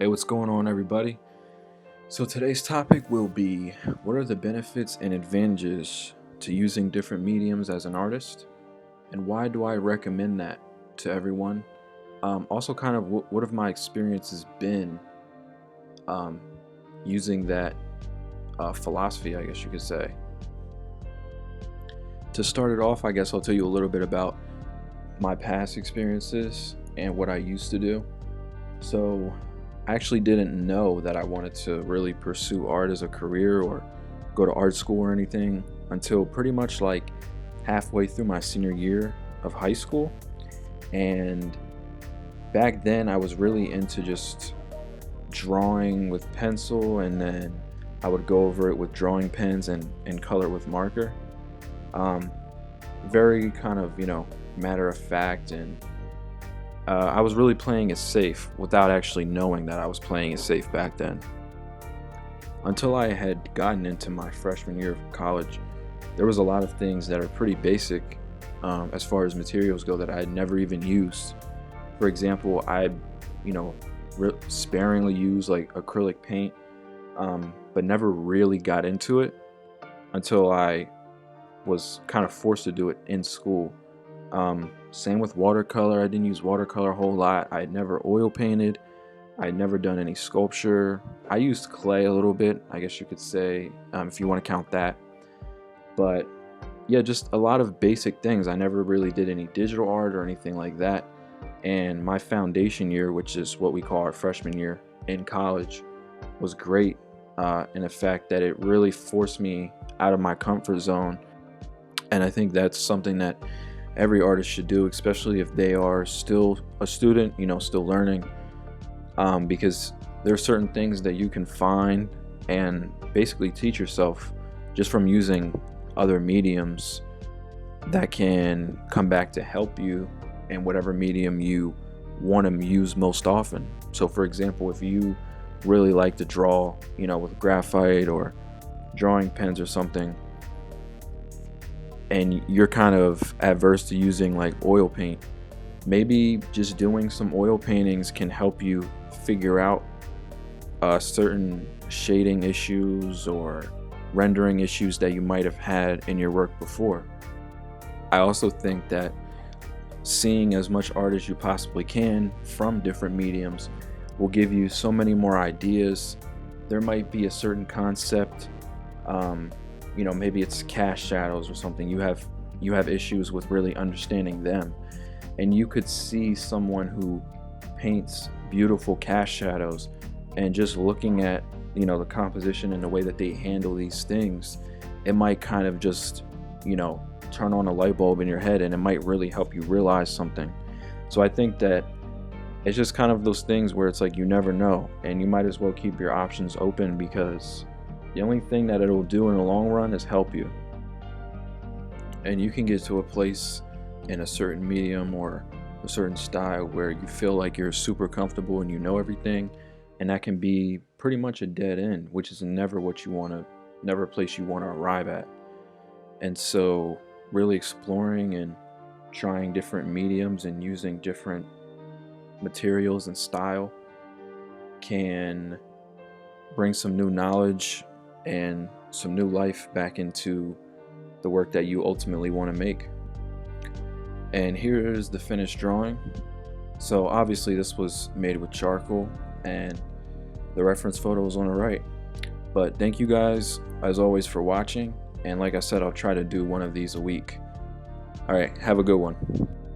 Hey, what's going on, everybody? So, today's topic will be what are the benefits and advantages to using different mediums as an artist, and why do I recommend that to everyone? Also, kind of what have my experiences been um, using that philosophy, I guess you could say. To start it off, I guess I'll tell you a little bit about my past experiences and what I used to do. So, I actually didn't know that I wanted to really pursue art as a career or go to art school or anything until pretty much like halfway through my senior year of high school. And back then, I was really into just drawing with pencil, and then I would go over it with drawing pens and color with marker. Um, Very kind of, matter of fact, and I was really playing it safe without actually knowing that I was playing it safe back then. Until I had gotten into my freshman year of college, there was a lot of things that are pretty basic as far as materials go that I had never even used. For example, I, sparingly used like acrylic paint, but never really got into it until I was kind of forced to do it in school. Same with watercolor. I didn't use watercolor a whole lot. I had never oil painted. I had never done any sculpture. I used clay a little bit, I guess you could say, if you want to count that. But yeah, just a lot of basic things. I never really did any digital art or anything like that. And my foundation year, which is what we call our freshman year in college, was great in the fact that it really forced me out of my comfort zone. And I think that's something that every artist should do, especially if they are still a student, still learning, because there are certain things that you can find and basically teach yourself just from using other mediums that can come back to help you in whatever medium you want to use most often. So for example, if you really like to draw, with graphite or drawing pens or something, and you're kind of adverse to using like oil paint, maybe just doing some oil paintings can help you figure out certain shading issues or rendering issues that you might have had in your work before. I also think that seeing as much art as you possibly can from different mediums will give you so many more ideas. There might be a certain concept, maybe it's cast shadows or something. You have issues with really understanding them, and you could see someone who paints beautiful cast shadows, and just looking at the composition and the way that they handle these things, it might kind of just turn on a light bulb in your head, and it might really help you realize something. So I think that it's just kind of those things where it's like you never know, and you might as well keep your options open, because the only thing that it'll do in the long run is help you. And you can get to a place in a certain medium or a certain style where you feel like you're super comfortable and you know everything, and that can be pretty much a dead end, which is never a place you want to arrive at. And so really exploring and trying different mediums and using different materials and style can bring some new knowledge and some new life back into the work that you ultimately want to make. And here is the finished drawing. So obviously this was made with charcoal, and the reference photo is on the right. But thank you guys as always for watching, and like I said, I'll try to do one of these a week. All right, have a good one.